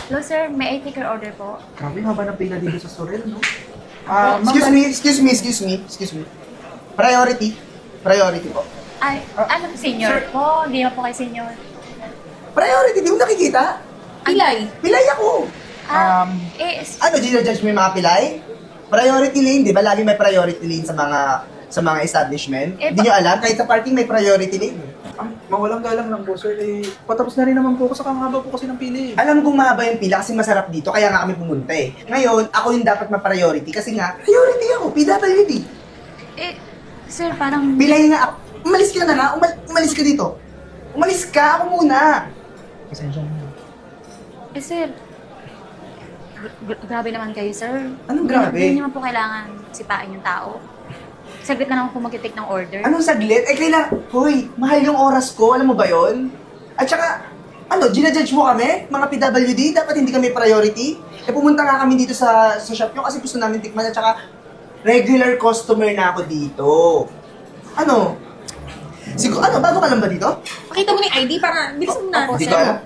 Hello sir, may I take your order po? Grabe, haba ng pila dito sa Sorel, no? Excuse me. Priority po. Ay, ano senior sir. po? Hindi na po kay senior. Priority, di mo nakikita? Pilay? Pilay ako. Eh, Ginajudge mo yung mga pilay? Priority lane, di ba? Lagi may priority lane sa mga establishment. Eh, Hindi nyo alam, kahit sa parking may priority lane. Mawalang galang lang po, sir. Patapos na rin naman po ako, saka ang haba po kasi ng pili. Alam kong mahaba yung pila kasi masarap dito, kaya nga kami pumunta eh. Ngayon, ako yung dapat ma-priority kasi nga, priority ako, PWD. eh, sir, parang... Pilay nga ako. Umalis ka na nga, umalis ka dito. Umalis ka, ako muna. Pasensya na. Eh, sir, grabe naman kayo, sir. Anong grabe? Hindi naman po kailangan sipain yung tao. Saglit na naman po mag-take ng order. Anong saglit? Hoy, mahal yung oras ko, alam mo ba yon? At saka, ginajudge mo kami, mga PWD, dapat hindi kami priority? Eh pumunta nga kami dito sa shop nyo kasi gusto namin tikman at saka regular customer na ako dito. Siguro, bago ka lang ba dito? Pakita mo na yung ID para bilis mo na. Opo, Hindi sir. ko alam.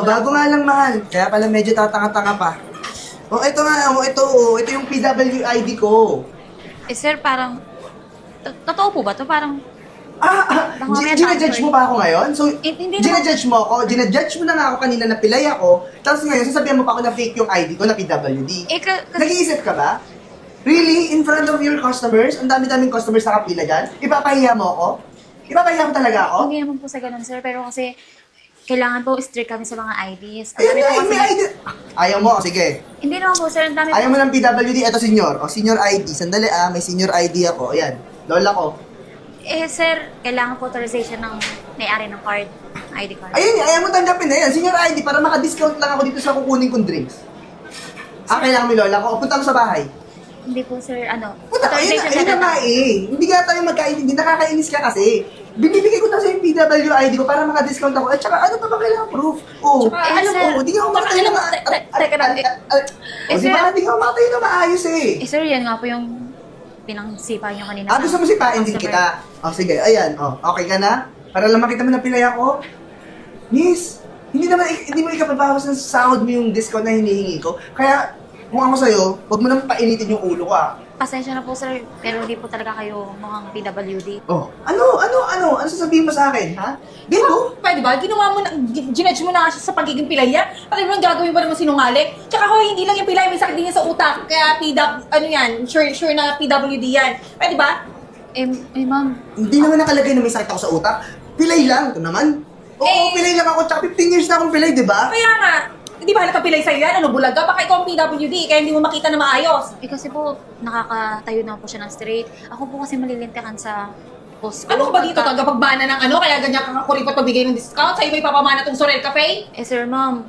Bago nga lang, mahal. Kaya pala medyo tatanga-tanga pa. Ito yung PWID ko. Eh, sir, parang... Totoo po ba to? Parang... Baka mamaya Ginajudge mo pa ako ngayon? So, Hindi naman- ginajudge mo ako, ginajudge mo na nga ako kanina na pilay ako, tapos ngayon sasabihan mo pa ako na fake yung ID ko na PWD. Eh, kasi... Nag-iisip ka ba? Really? In front of your customers? Ang dami-daming customers nakapila dyan? Ipapahiya mo ako? Ipapahiya mo talaga ako? Hindi naman po sa ganun, sir. Pero kasi... Kailangan po strict kami sa mga IDs. Ang Ayun dami nga, po kasi... may ID. Ayaw mo? Sige. Hindi naman po, sir. Ang dami Ayaw po... mo ng PWD? Ito, senior. Senior ID. Sandali may senior ID ako. Ayan. Lola ko. Eh, sir, kailangan po authorization ng may-ari ng card. ID card. Ayun, ayaw mo tanggapin na yan. Senior ID para maka-discount lang ako dito sa kukunin kong drinks. Kailangan mo lola ko. O, punta mo sa bahay. Hindi po, sir. Puta, ayun Authorization na nga eh. Hindi nga tayo magkaintindi. Nakakainis ka kasi. Binibigay ko na sa yung PWID ko para maka-discount ako. At saka, ano pa ba kailangan proof? Tsaka, sir, Hindi nga ako makatayo na teka lang, Di ba? Hindi nga ako makatayo na maayos eh. Eh, sir, yan nga po yung pinangsipa niyo kanina. Gusto mo sipain din kita? Sige, ayan. Okay ka na? Para lang makita mo na pilay ako. Miss, hindi mo ikapabawas ng sahod mo yung discount na hinihingi ko. Kaya, kung ako sa'yo, huwag mo nang painitin yung ulo ko Pasensya na po, sir. Pero hindi po talaga kayo mukhang PWD. Ano sasabihin mo sa akin, ha? Dito? Pwede ba? Ginawa mo na, ginudge mo na nga siya sa pagiging pilaya. Pati naman gagawin mo naman sinungaling. Tsaka ho, hindi lang yung pilay, may sakit din yan sa utak. Kaya sure na PWD yan. Pwede ba? Ma'am. Hindi naman nakalagay na may sakit ako sa utak. Pilay lang, ito naman. Pilay lang ako, tsaka 15 years na akong pilay, di ba? Kaya nga, hindi ba halata pilay sa'yo yan? Ano, bulaga? Baka ikaw ang PWD, kaya hindi mo makita na maayos. Eh, kasi po, nakakatayo na po siya ng straight. Ako po kasi malilintikan sa post ko. Ano ka ba dito? Tagapagbana ng ano? Kaya ganyan kang kuripot pagbigay ng discount? Sa'yo ba ipapamana tong Sorel Cafe? Eh, sir, ma'am.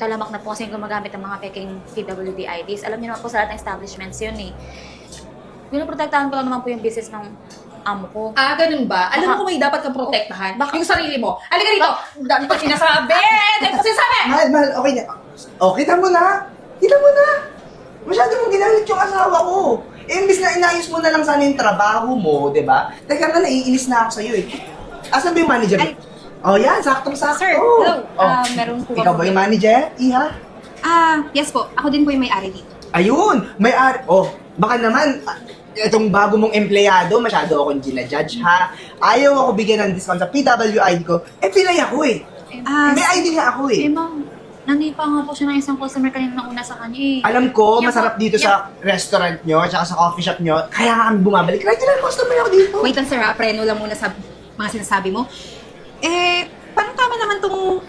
Talamak na po kasi gumagamit ng mga peking PWD IDs. Alam niyo naman po sa lahat ng establishments yun eh. Pinoprotektahan ko lang naman po yung business ng amo ko. Ganun ba? Alam mo kung may dapat kang protektahan? Yung sarili mo. Halika dito! Dami ko sinasabi! Dami ko sinasabi! Mahal, okay na. Kita mo na. Masyado mong ginamit yung asawa ko. Imbis na inayos mo na lang sana yung trabaho mo, di ba? Teka nga, naiinis na ako sa'yo eh. Asan ba yung manager? Ay. Yan, saktong-sakto. Sir, hello. Meron po Ikaw ba yung manager? Iha? Yes po. Ako din po yung may-ari dito. Ayun, may-ari. Baka naman, itong bago mong empleyado, masyado akong ginajudge, ha? Ayaw ako bigyan ng discount sa PWID ko. Pilay ako eh. May ID nga ako eh. Ma'am, nanipa nga po siya ng isang customer kanina na una sa kanya eh. Alam ko, Yeah, masarap dito sa restaurant nyo, at sa coffee shop nyo, kaya nga kami bumabalik. Regular customer ako dito. Wait lang sir, preno lang muna sa mga sinasabi mo. Parang tama naman tong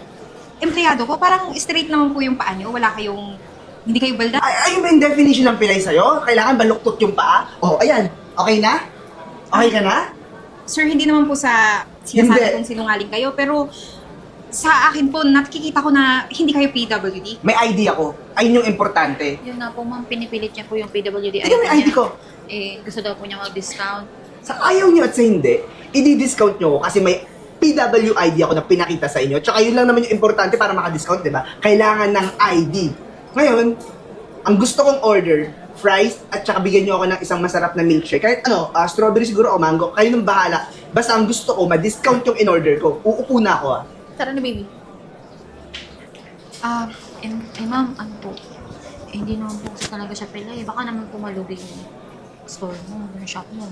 empleyado ko. Parang straight naman po yung paa nyo. Wala kayong... Hindi kayo balda. Ayun ba yung definition ng pilay sa'yo? Kailangan baluktot yung paa? Ayan. Okay na? Okay ka na? Sir, hindi naman po sa Hindi. sinasabi kong sinungaling kayo. Pero sa akin po, nakikita ko na hindi kayo PWD. May ID ako. Ayun yung importante. Yun nga po, ma'am, pinipilit niya po yung PWD ID Tingnan mo yung ID ko. Gusto daw po niya mag-discount. Sa ayaw nyo at sa hindi, i-discount nyo ako kasi may PWID ako na pinakita sa inyo. Tsaka yun lang naman yung importante para maka-discount, di ba? Kailangan ng ID. Ngayon, ang gusto kong order, fries, at tsaka bigyan nyo ako ng isang masarap na milkshake. Kahit strawberry siguro o mango, kayo nang bahala. Basta ang gusto ko, ma-discount yung in-order ko. Uupo na ako Tara na, baby. Ma'am, ano po? Hindi naman po kasi talaga siya pilay. Baka naman po malugi yung store mo, yung shop mo.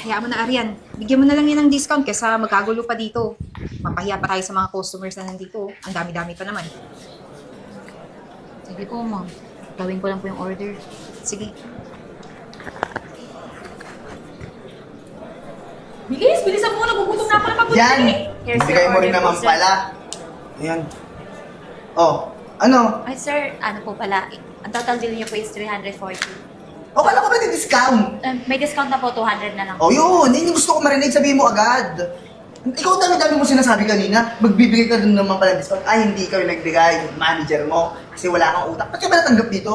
Hayaan mo na, Arian. Bigyan mo na lang yan ng discount kesa magkagulo pa dito. Mapahiya pa tayo sa mga customers na nandito. Ang dami-dami pa naman. Sige po, ma'am. Gawin ko lang po yung order. Sige. Bilis! Bilisan mo! Nagugutom na ako na pagod Yan! Here's Bigay your mo rin order naman po, sir. pala. Ayan. Oh, ano? Ay, sir, ano po pala? Ang total bill niyo po is 340. O, kala ko ba yung discount? May discount na po, 200 na lang. Oh, yun. Yun yung gusto ko marinig. Sabihin mo agad. Ikaw dami-dami mo sinasabi kanina. Magbibigay ka dun naman pala ng discount. Ay, hindi ikaw yung nagbigay. Yung manager mo. Kasi wala kang utak. Ba't ka ba natanggap dito?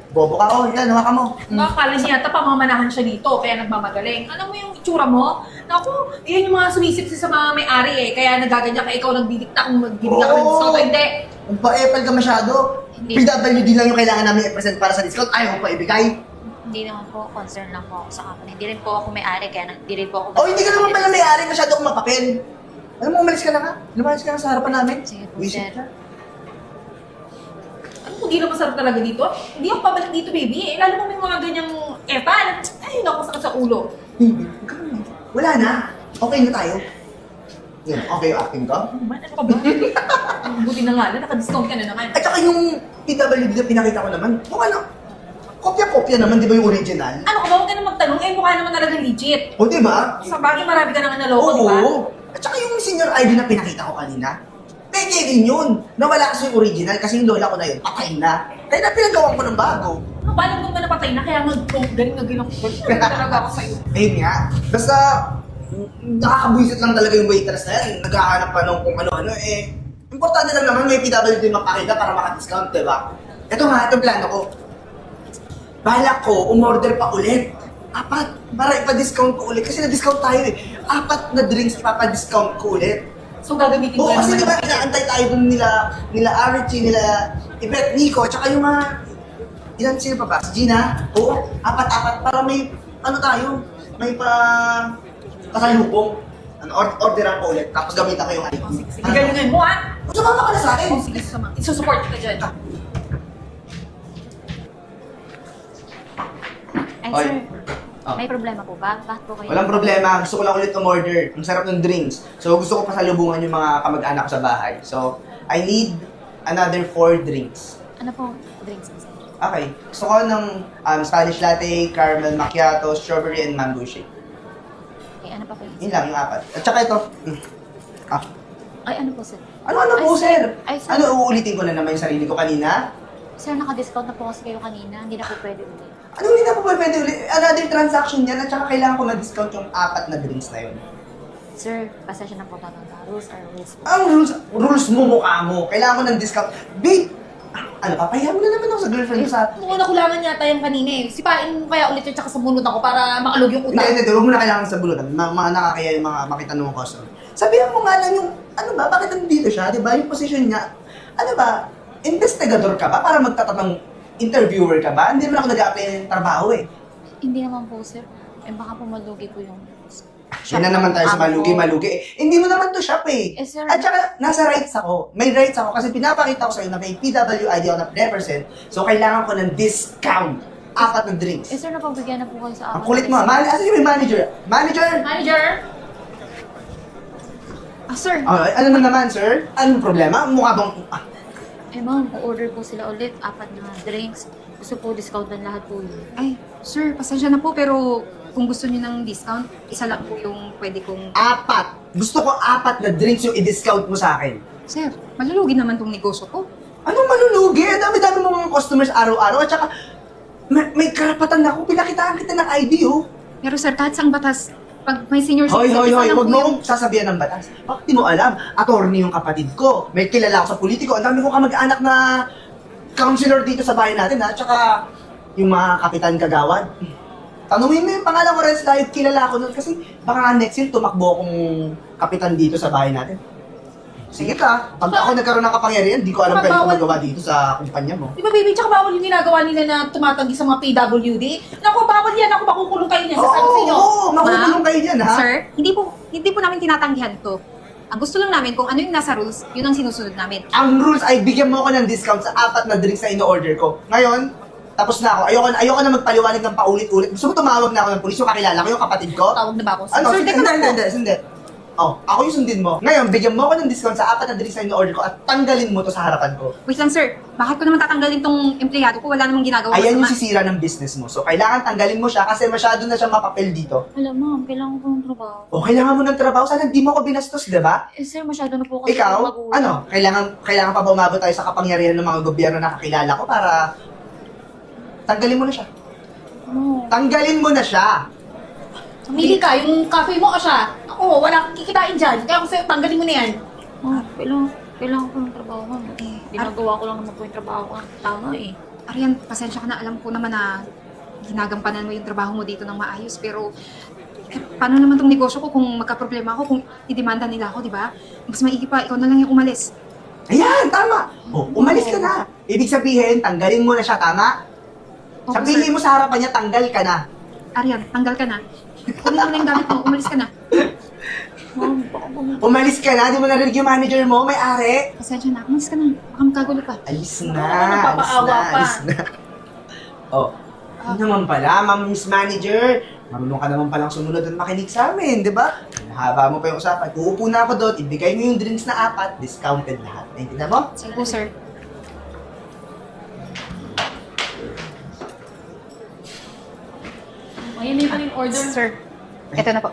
Bobo ka. Oh, yan. Hawakan mo. Nakakala niya yata pamamanahan siya dito, kaya nagmamagaling. Alam mo yung itsura mo? Naku, yan yung mga sumisipsi sa mga may-ari eh. Kaya nagaganyan ka, ikaw nagdidikta kung magbibigay ka ng discount o hindi. Ang pa-epal ka masyado. Hindi. PWD lang yung kailangan namin i-present para sa discount. Ayaw mo pa ibigay. Hindi naman po, concern lang po ako sa company. Hindi rin po ako may-ari, kaya hindi rin po ako... Oh, hindi ka naman pala may-ari. Masyado akong mapapel. Alam mo, umalis ka na nga. Lumayas ka na sa harapan namin. Sige po, Visit sir. ka. Ano kung di na masarap talaga dito? Hindi ako pabalik dito, baby. Eh, lalo mo may mga ganyang epal. Ay, naku, sakit sa ulo. Baby, huwag ka naman. Wala na. Okay na tayo. Yan, okay yung acting ko. Ano ba? Ano ka ba? Buti na nga, naka-discount ka na naman. At saka yung PWD na pinakita ko naman, mukha na. Kopya-kopya naman, di ba yung original? Ano ka ba? Huwag ka na magtanong. Eh, mukha naman talaga legit. O, di ba? Sa bagay, marami ka nang naloko, di ba? Oo. At saka yung senior ID na pinakita ko kanina, pwede rin yun. Nawala kasi yung original kasi yung lola ko na yun, patay na. Kaya na pinagawa ko ng bago. Ano ba? Alam mo naman napatay na, kaya galing na ginok. Talaga ako sa'yo. Ayun nga. Basta, nakakabuisit lang talaga yung waitress na yan. Naghahanap pa ng kung ano-ano eh. Importante lang naman may PWD makakita para maka-discount, di ba? Ito nga, itong plano ko. Balak ko, umorder pa ulit. 4, para ipa-discount ko ulit. Kasi na-discount tayo eh. 4 na drinks ipapa-discount ko ulit. So, gagamitin Oo, ko kasi naman di ba ang- inaantay tayo dun nila Archie, nila Yvette, Nico, tsaka yung mga, ilan sila pa ba? Si Gina? Oo, 4 para may, ano tayo, may pasalubong. Orderan ko ulit, tapos gamitan ko yung ID. Sige, galingan mo, ha? Sumama ka na sa akin. Oh, sige, sama. Isusupport kita dyan. Ay, Oy. sir, Oh. may problema po ba? Bakit po kayo? Walang problema, gusto ko lang ulit umorder. Ang sarap ng drinks. So gusto ko pasalubungan yung mga kamag-anak ko sa bahay. So, I need another 4 drinks. Ano po drinks, sir? Okay. Gusto ko ng Spanish latte, caramel macchiato, strawberry, and mango shake. Okay, ano pa po yun? Yun lang yung 4. At saka ito. Ah. Ay, ano po, sir? Ano po, Ay, sir? Ay, sir. Ano, uulitin ko na naman yung sarili ko kanina? Sir, naka-discount na po kasi kayo kanina. Hindi na po pwede ulit. Ano, hindi na po pwede ulit? Another transaction yan at saka kailangan ko ma-discount yung 4 na drinks na yun. Sir, pasensya na po talaga. Rules are rules po. Ang rules mo, mukha mo. Kailangan ko ng discount. Babe! Ano, papayahan mo na naman ako sa girlfriend ko sa... Mukhang nakulangan yata yung kanina eh. Sipain mo kaya ulit yun tsaka sabunod ako para makalog yung Hindi, utak. hindi, huwag mo na kailangan sa bulutan. Mga nakakaya yung mga makita ng mga customer. Sabihan mo nga lang yung, ano ba, bakit nandito siya, di ba? Yung position niya, ano ba, investigador ka ba para magtatanong interviewer ka ba? Hindi naman ako nag-apply ng trabaho eh. Hindi naman po, sir. Eh, baka po malugi po yung... Yan na naman tayo sa malugi-malugi eh. Hindi mo naman to shop eh. Eh, sir, At saka, nasa rights ako. May rights ako kasi pinapakita ko sa'yo na may PWID ako na represent. So, kailangan ko ng discount. 4 na drinks. Eh, sir, napagbigyan na po kayo sa Ang kulit mo. Asan yung may manager? Manager! Manager! Ah, sir. Ano naman, sir? Anong problema? Mukha bang... Eh, ma'am, order po sila ulit. 4 na drinks. Gusto po discount ng lahat po yun. Ay, sir, pasensya na po pero kung gusto niyo ng discount, isa lang po yung pwede kong... 4. Gusto ko 4 na drinks yung i-discount mo sa akin. Sir, malulugi naman tong negosyo ko. Anong malulugi? Ang dami-dami mo mga customers araw-araw. At saka, may karapatan na ako. Pinakitaan kita ng ID, oh. Pero sir, kahit saang batas, pag may senior Hoy, citizen, hoy, isa hoy. lang Huwag po mo yung- akong sasabihan ng batas. Bakit di mo alam? Attorney yung kapatid ko. May kilala ako sa politiko. Ang dami ko kamag-anak na counselor dito sa bahay natin, ha? At saka, yung mga kapitan kagawad. Tanungin mo yung pangalan ko rin dahil kilala ko nun. Kasi baka nga next year tumakbo akong kapitan dito sa bahay natin. Sige ka. Pag ako nagkaroon ng kapangyarihan, di ko alam pwede ko magawa dito sa kumpanya mo. Di ba baby, tsaka bawal yung ginagawa nila na tumatanggi sa mga PWD? Naku, bawal yan. Ako, makukulong kayo niyan. Sasabi sa inyo. Oo, makukulong kayo dyan, ha? Sir, hindi po namin tinatanggihan to. Ang gusto lang namin, kung ano yung nasa rules, yun ang sinusunod namin. Ang rules ay bigyan mo ako ng discount sa 4 na drinks na in-order ko. Ngayon, tapos na ako. Ayoko na magpaliwanag ng paulit-ulit. Gusto mo tumawag na ako ng pulis, yung kakilala ko, yung kapatid ko? Tawag na ba ako? Ano? Sir, teka lang po. Hindi. Oh, ako yung sundin mo. Ngayon, bigyan mo ako ng discount sa 4 na drinks na in-order ko at tanggalin mo to sa harapan ko. Wait lang, sir. Bakit ko naman tatanggalin tong empleyado ko? Wala namang ginagawa. Ayan yung masama. sisira ng business mo. So, kailangan tanggalin mo siya kasi masyado na siya mapapel dito. Alam ma'am, kailangan ko ng trabaho. O, kailangan mo ng trabaho. Sana hindi mo ako binastos, di ba? Eh sir, masyado na po kasi Ikaw, magulang. ano? Kailangan pa ba umabot tayo sa kapangyarihan ng mga gobyerno na kakilala ko para tanggalin mo na siya. No. Tanggalin mo na siya. Pili ka, yung cafe mo o siya? Ako, wala kang kikitain dyan. Kaya kung sa'yo, tanggalin mo na yan. Ma'am, kailangan ko ng trabaho ma'am. Ginagawa ko lang naman po yung trabaho ko. Tama eh. Arian, pasensya ka na. Alam ko naman na ginagampanan mo yung trabaho mo dito ng maayos. Pero, paano naman tong negosyo ko kung magka-problema ako, kung idemanda nila ako, di ba? Mas maigi pa, ikaw na lang yung umalis. Ayan, tama. O, umalis ka na. Ibig sabihin, tanggalin mo na siya, tama? Oo, Sabihin mo sa harapan niya, tanggal ka na. Arian, tanggal ka na. Kunin mo na yung gamit mo, umalis ka na. Ma'am, baka bumili. Umalis ka na, di mo narinig yung manager mo, may-ari. Pasensya na, umalis ka na. Baka magkagulo pa. Alis na, napapaawa pa. alis na. Oh, yun naman pala, Ma'am Miss Manager. Marunong ka naman palang sumunod at makinig sa amin, di ba? Haba mo pa yung usapan. Uupo na ako doon, ibigay mo yung drinks na 4, discounted lahat. Naintindihan mo? Sige po, sir. Ayan na yung order. Sir, eto na po.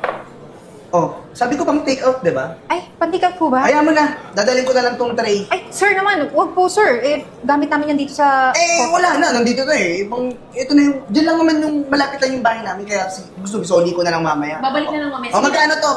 Oh, sabi ko pang take out, di ba? Ay, pantikat po ba? Hayaan mo na, dadalhin ko na lang tong tray. Ay, sir naman, wag po, sir. Eh, gamit namin yan dito sa... Wala na, nandito na eh. Ito na yung, dyan lang naman yung malapit lang yung bahay namin, kaya gusto soli ko na lang mamaya. Babalik na lang mamaya. Oh, magkano to?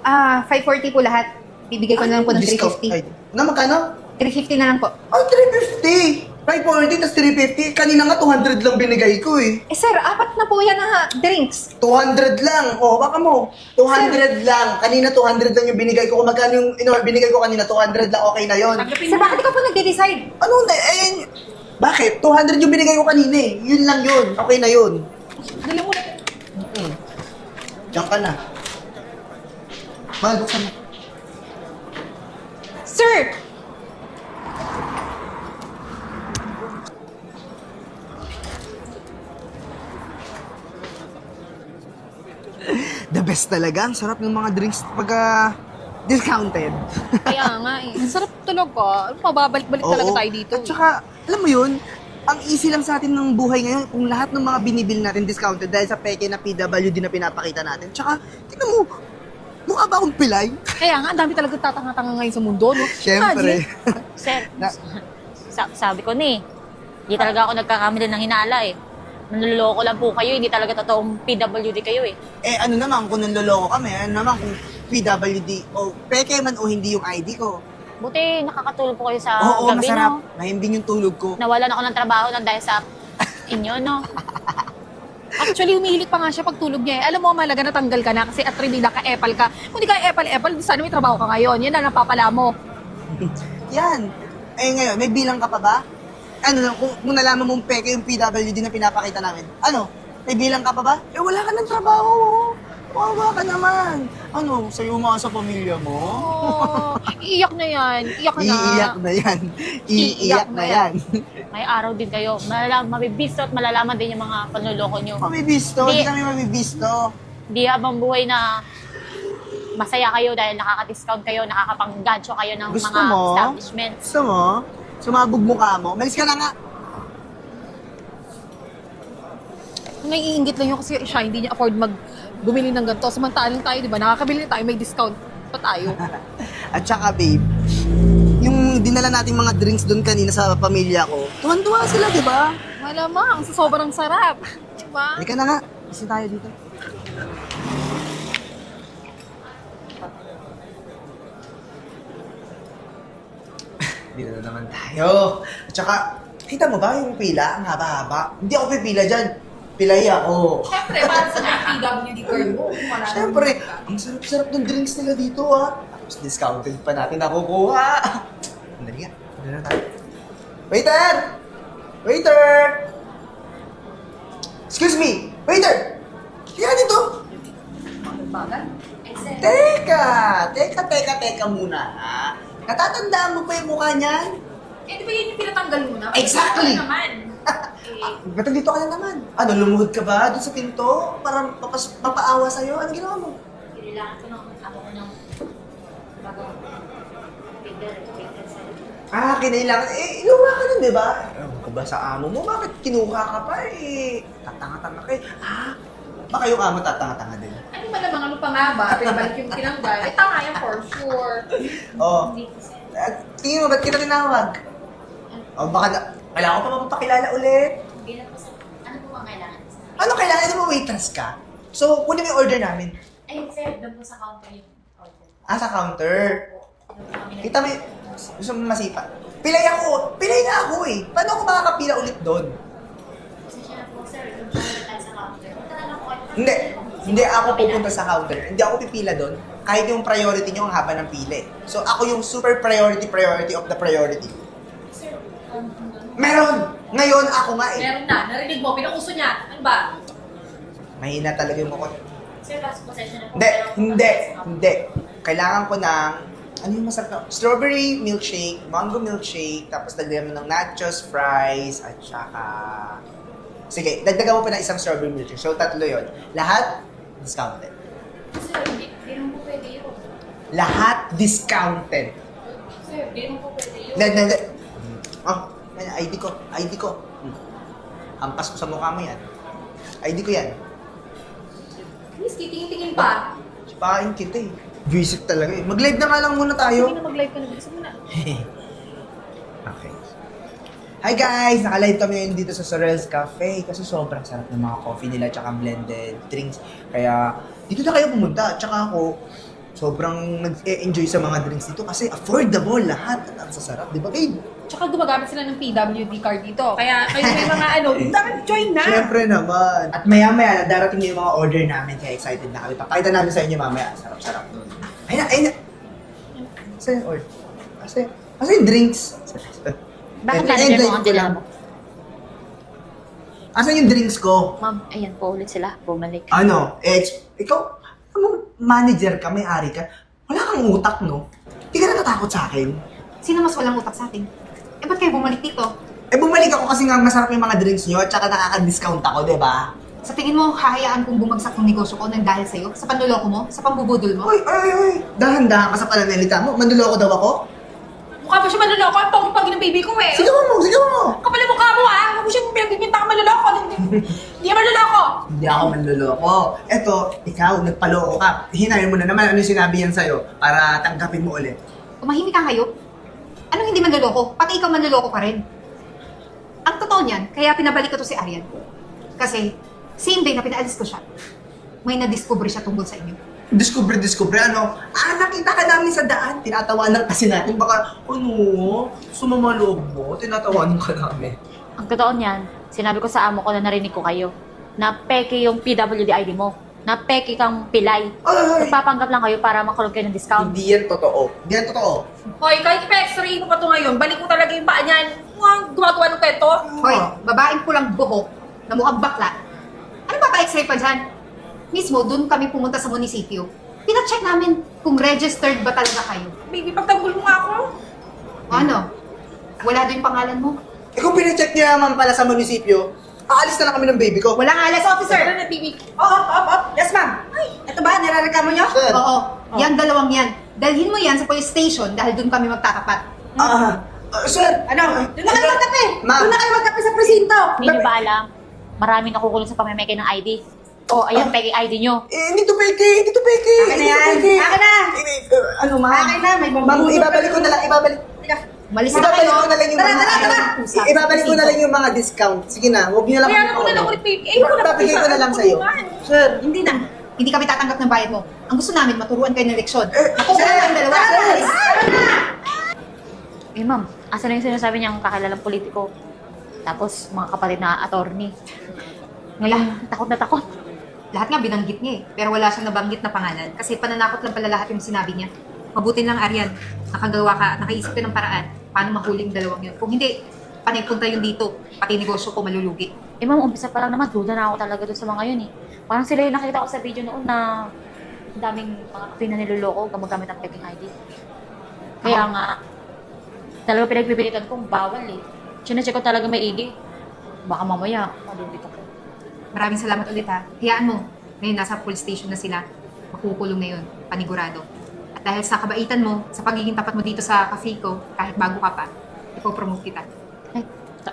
540 po lahat. Bibigay ko na lang po ng Discount. 350. Ay, magkano? 350 na lang po. Oh, 350! 540, tas 350. Kanina nga 200 lang binigay ko eh. Eh, sir, 4 na po yan na drinks. 200 lang. Oh, baka mo. 200 lang. Kanina 200 lang yung binigay ko. Kung magkano yung binigay ko kanina, 200 lang, okay na yon. Sir, bakit ikaw po nagde-decide? Ano na, bakit? 200 yung binigay ko kanina eh. Yun lang yun. Okay na yun. Dali mo na. Diyan ka na. Mahal, buksan mo. Sir! The best talaga. Ang sarap ng mga drinks pag discounted. Kaya nga eh. Ang sarap tulog ko. Mababalik-balik talaga Oo. tayo dito. At saka, alam mo yun, ang easy lang sa atin ng buhay ngayon kung lahat ng mga binibil natin discounted dahil sa peke na PWD na pinapakita natin. Tsaka, tingnan mo, mukha ba akong pilay? Kaya nga, ang dami talaga tatanga-tanga ngayon sa mundo, no? Siyempre. Sir, Na- sabi ko ni, hindi talaga ako nagkakamali ng hinala eh. Nanloloko lang po kayo, hindi talaga totoong PWD kayo eh. Ano naman kung nanloloko kami, ano naman kung PWD o peke man o hindi yung ID ko. Buti nakakatulog po kayo sa Oo, gabi, masarap. no? Mahimbing yung tulog ko. Nawalan ako ng trabaho nang dahil sa inyo, no? Actually, humihilig pa nga siya pag tulog niya eh. Alam mo, mahalaga natanggal ka na kasi atribida ka, epal ka. Kung di ka epal, di sana may trabaho ka ngayon. Yan na napapala mo. Yan. Ngayon, may bilang ka pa ba? Ano, kung nalaman mong peke yung PWD na pinapakita namin, ano, may bilang ka pa ba? Wala ka ng trabaho. Wawa ka naman. Ano, sayo mga sa pamilya mo? Oh, iiyak na yan. Iyak na. Iiyak na yan. Iiyak na yan. May araw din kayo. Mabibisto at malalaman din yung mga panloloko nyo. Mabibisto, Hindi. hindi kami mabibisto. Di habang buhay na masaya kayo dahil nakaka-discount kayo, nakakapang-gancho kayo ng Gusto mga mo? establishments. Gusto mo? Sumabog mukha mo. Malis ka na nga. Naiingit lang yun kasi siya hindi niya afford bumili ng ganito. Samantalang tayo, di ba? Nakakabili tayo, may discount pa tayo. At saka babe, yung dinala nating mga drinks doon kanina sa pamilya ko, tuwan-tuwa sila, di ba? Malamang, sa sobrang sarap. Di ba? Halika na nga. Kasi tayo dito. Dito na naman tayo. At saka, kita mo ba yung pila? Ang haba-haba. Hindi ako pipila dyan. Pilay ako. Siyempre, para sa PWD card mo. Siyempre, ang sarap-sarap ng drinks nila dito ah. Tapos discounted pa natin nakukuha. Andali nga. Andali na tayo. Waiter! Waiter! Excuse me! Waiter! Kaya dito! Bagal. Eh, Teka muna, ha? Natatandaan mo pa yung mukha niyan? Eh, di ba yun yung pinatanggal mo na? Exactly! Ano naman? Ba't dito ka na naman? Ano, lumuhod ka ba doon sa pinto? Para mapaawa sa'yo? Ano ginawa mo? Kailangan ko ng ako ng bagong figure sa'yo. Kinailangan. Inuha ka nun, di ba? Ewan ko ba sa amo mo? Bakit kinuha ka pa Tatanga-tanga ka baka yung amo tatanga-tanga din. Ano ba naman, ano pa nga ba? Pinabalik yung tinanggal. Eh, tama yan for sure. Oh, Hindi ko sir. tingin mo, ba't kita tinawag? Baka kailangan ko pa mapapakilala ulit. Hindi na po sir. Ano po ang kailangan? Ano, kailangan mo waitress ka? So, kunin mo yung order namin. Ayun sir, doon po sa counter yung order. Sa counter. Doon po kami Kita mo, gusto mo masipa. Pilay ako. Pilay na ako Paano ako makakapila ulit doon? Pasensya na po sir, doon po tayo sa counter. Punta na lang po kayo. Hindi ako pupunta sa counter. Hindi ako pipila doon. Kahit yung priority nyo ang haba ng pila So, ako yung super priority of the priority. Sir, Meron! Ngayon, ako nga Meron na. Narinig mo, pinauso niya. Ano ba? Mahina talaga yung mukha. sir, last pasensya na po. Hindi. Kailangan ko ng, ano yung masarap na? Strawberry milkshake, mango milkshake, tapos dagdagan mo ng nachos, fries, at saka... Sige, dagdagan mo pa ng isang strawberry milkshake. So, tatlo yon. Lahat, discounted. Sir, hindi naman po pwede yun. Lahat discounted. Sir, hindi naman po pwede yun. Hindi. ID ko. Hampas ko sa mukha mo yan. ID ko yan. Please, titingin-tingin pa. Sipain kita Visit talaga Mag-live na nga lang muna tayo. Sige na mag-live ka na. Bilisan mo na. Okay. Hi guys! Naka-live kami ngayon dito sa Sorel's Cafe kasi sobrang sarap ng mga coffee nila tsaka blended drinks. Kaya dito na kayo pumunta. Tsaka ako, sobrang nag-enjoy sa mga drinks dito kasi affordable lahat. Ang sasarap, di ba babe? Tsaka gumagamit sila ng PWD card dito. Kaya kayo may mga dapat join na. Siyempre naman. At maya-maya, darating na yung mga order namin kaya excited na kami. Papakita namin sa inyo mamaya. Sarap-sarap nun. Ayun na. Asa yung order? Asa yung drinks? Bakit lalagyan mo ang dila mo? Asan yung drinks ko? Ma'am, ayan po ulit sila. Bumalik. Ano? Ikaw, manager ka, may-ari ka. Wala kang utak, no? Hindi ka natatakot sa akin. Sino mas walang utak sa atin? Eh, ba't kayo bumalik dito? Bumalik ako kasi nga masarap yung mga drinks nyo at saka nakaka-discount ako, di ba? Sa tingin mo, hahayaan kong bumagsak ng negosyo ko nang dahil sa'yo? Sa panluloko mo? Sa pambubudol mo? Uy! Dahan-dahan ka sa pananalita mo. Manduloko daw ako? Mukha pa siya manloloko. Ang pogi-pogi ng baby ko eh. Sigawan mo! Kapal ang mukha mo Huwag mo siyang pinagbibinta ka manloloko. Hindi ka manloloko. Hindi ako manluloko. Eto, ikaw, nagpaloko ka. Hinayin mo na naman ano yung sinabi yan sa'yo para tanggapin mo ulit. Umahimik ka kayo? Anong hindi manloloko? Pati ikaw manloloko ka rin. Ang totoo niyan, kaya pinabalik ko to si Arian. Kasi, same day na pinaalis ko siya, may na-discover siya tungkol sa inyo. Discover, ano? Nakita ka namin sa daan. Tinatawanan kasi natin. Baka, sumama loob mo. Tinatawanan ka namin. Ang totoo niyan, sinabi ko sa amo ko na narinig ko kayo na peke yung PWD ID mo. Na peke kang pilay. Ay! Nagpapanggap lang kayo para makulog kayo ng discount. Hindi yan totoo. Hoy, kahit ipa-x-ray mo pa to ngayon, balik mo talaga yung paa niyan. Mukhang gumagawa ng kwento. Hoy, babaeng pulang buhok na mukhang bakla. Ano ba pa-x-ray pa dyan? Mismo, dun kami pumunta sa munisipyo. Pina-check namin kung registered ba talaga kayo. Baby, pagtanggol mo nga ako. O ano? Wala doon yung pangalan mo? Kung pinacheck niya naman pala sa munisipyo, aalis na lang kami ng baby ko. Walang alas, officer! Sir, na TV. Yes, ma'am. Ito ba? Nirareklamo nyo? Sir. Oo, yan dalawang yan. Dalhin mo yan sa police station dahil doon kami magtatapat. Sir! Ano? Doon na kayo magkape. Ma'am. Doon na kayo magkape sa presinto. Hindi nyo ba alam? Maraming nakukulong sa pamemeke ng ID. O, ayan, peke ID nyo. Hindi to peke! Akin na yan. Akin na. Ano, ma'am? Akin na. May Ma'am, ibabalik ko na lang, Umalis na Ibabalik kayo. ko na lang yung ibabalik ko na lang yung mga discount. Sige na, huwag niyo na Kaya naman na lang ulit, baby. Eh, wala Babigay ko na lang sa'yo. Sir, hindi na. Hindi kami tatanggap ng bayad mo. Ang gusto namin, maturuan kayo ng leksyon. Ako sir, sa ang dalawa. Eh, ma'am, asan na yung sinasabi niyang kakalalang politiko? Tapos, mga kapatid na attorney. Ngayon, takot na takot. Lahat nga binanggit niya eh. Pero wala siyang nabanggit na pangalan. Kasi pananakot lang pala lahat yung sinabi niya. Mabuti lang, Arian. Nakagawa ka, nakaisip ka ng paraan. Paano mahuling dalawang yun? Kung hindi, panay punta yun dito. Pati negosyo ko malulugi. Eh, ma'am, umpisa pa lang naman, duda na ako talaga doon sa mga yun eh. Parang sila yung nakita ko sa video noon na daming mga cafe na niloloko gumagamit ng peking ID. Kaya nga, talaga pinagpipilitan kong bawal eh. Sinecheck ko talaga maigi. Baka mamaya, malulito ko. Maraming salamat ulit ha. Hayaan mo. Ngayon nasa police station na sila. Makukulong na yun. Panigurado. At dahil sa kabaitan mo, sa pagiging tapat mo dito sa cafe ko, kahit bago ka pa, ipopromote kita. Ay,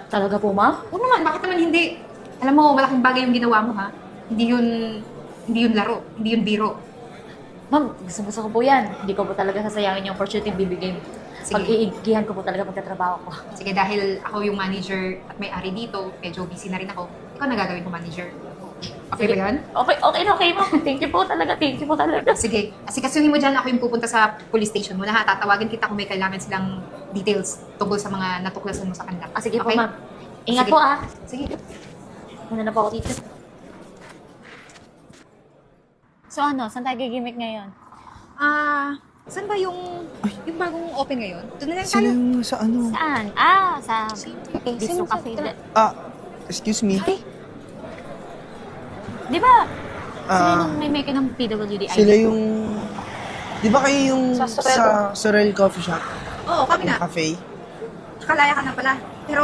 talaga po, ma'am? Oo naman, bakit naman hindi? Alam mo, malaking bagay yung ginawa mo ha. Hindi yun laro. Hindi yun biro. Ma'am, gusto ko po yan. Hindi ko po talaga sasayangin yung opportunity bibigay. Sige. Pag-iigihan ko po talaga pagtatrabaho ko. Sige, dahil ako yung manager at may-ari dito, medyo busy na rin ako, ikaw na gagawin ko manager. Okay ba yan? Okay, ma'am. Thank you po talaga. Sige, asikasuhin mo dyan, ako yung pupunta sa police station mo na ha. Tatawagin kita kung may kailangan silang details tungkol sa mga natuklasan mo sa kanila. Sige po, Okay? ma'am. Ingat Sige. po, ah. Sige. Muna na po ako dito. So ano, saan tayo gigimik ngayon? Saan ba yung bagong open ngayon? Doon na lang Sino tayo. yung sa ano? Saan? Sa Bistro Cafe. Excuse me. Di ba? Sila Ah, yung may make ng PWD ID. sila yung... Di ba kayo yung Sa sa Sorel Coffee Shop? Oo, kami na. Yung cafe? Nakalaya ka na pala. Pero,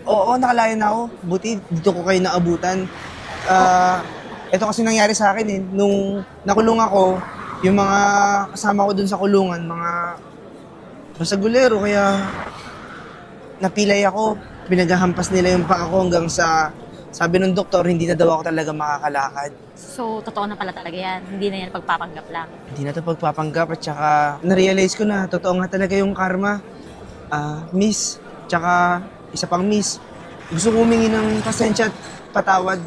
Oo, nakalaya na ako. Buti dito ko kayo naabutan. Ito kasi nangyari sa akin eh. Nung nakulong ako, yung mga kasama ko dun sa kulungan, mga masagulero, kaya napilay ako. Pinaghahampas nila yung paa ko hanggang sa sabi ng doktor, hindi na daw ako talaga makakalakad. So, totoo na pala talaga yan. Hindi na yan pagpapanggap lang. Hindi na ito pagpapanggap at saka na-realize ko na totoo nga talaga yung karma. Miss, tsaka isa pang miss. Gusto ko humingi ng pasensya at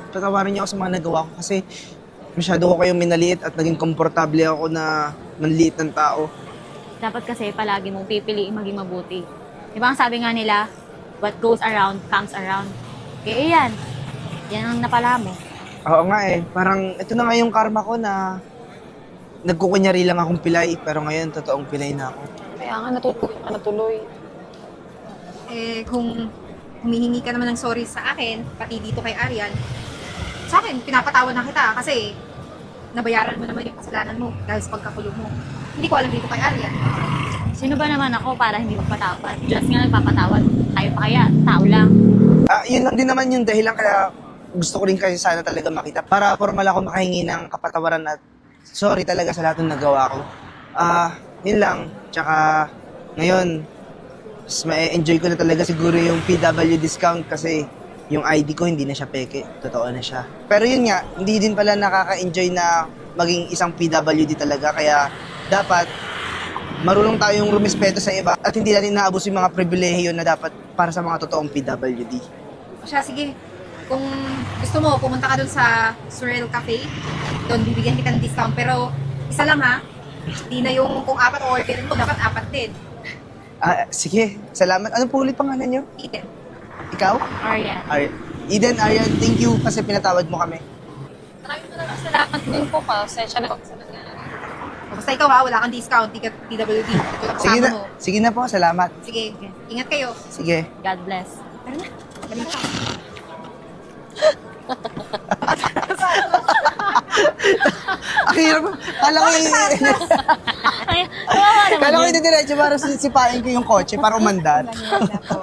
patawarin niyo ako sa mga nagawa ko kasi masyado ko kayong minaliit at naging komportable ako na manliit ng tao. Dapat kasi palagi mong pipiliin maging mabuti. Di ba ang sabi nga nila, what goes around comes around. Kaya yan. Yan ang napala mo. Oo nga eh, parang ito na nga yung karma ko na nagkukunyari lang akong pilay pero ngayon totoong pilay na ako. Kaya nga natuloy. kung humihingi ka naman ng sorry sa akin, pati dito kay Arian, sa akin, pinapatawad na kita kasi nabayaran mo naman yung kasalanan mo dahil sa pagkakulong mo. Hindi ko alam dito kay Arian. Sino ba naman ako para hindi magpatawad? Diyos nga nagpapatawad. Tayo pa kaya, tao lang. Yun lang din naman yung dahilan kaya gusto ko rin kasi sana talaga makita para formal ako makahingi ng kapatawaran at sorry talaga sa lahat ng nagawa ko. Yun lang. Tsaka ngayon, mas ma-enjoy ko na talaga siguro yung PW discount kasi yung ID ko hindi na siya peke. Totoo na siya. Pero yun nga, hindi din pala nakaka-enjoy na maging isang PWD talaga. Kaya dapat marunong tayong rumispeto sa iba at hindi natin naabuso yung mga pribilehiyo na dapat para sa mga totoong PWD. O siya, sige. Kung gusto mo, pumunta ka dun sa Surreal Cafe. Doon, bibigyan kita ng discount. Pero, isa lang ha. Hindi na yung kung 4 order mo, dapat 4 din. Sige, salamat. Ano po ulit pangalan niyo? Iten. Ikaw? Aryan. Eden, Aryan, thank you kasi pinatawad mo kami. Maraming salamat din po pa. Sensya na ako sa nangyari. Basta ikaw ha, wala kang discount. Di ka PWD. Ito lang Sige kasama na, mo. sige na po, salamat. Sige, ingat kayo. Sige. God bless. Tara na. Dali ka. Ang hirap. Kala ko Ay, kawawa naman kala ko yun. diretso para sipain ko yung kotse para umandar. Wala niya, wala po.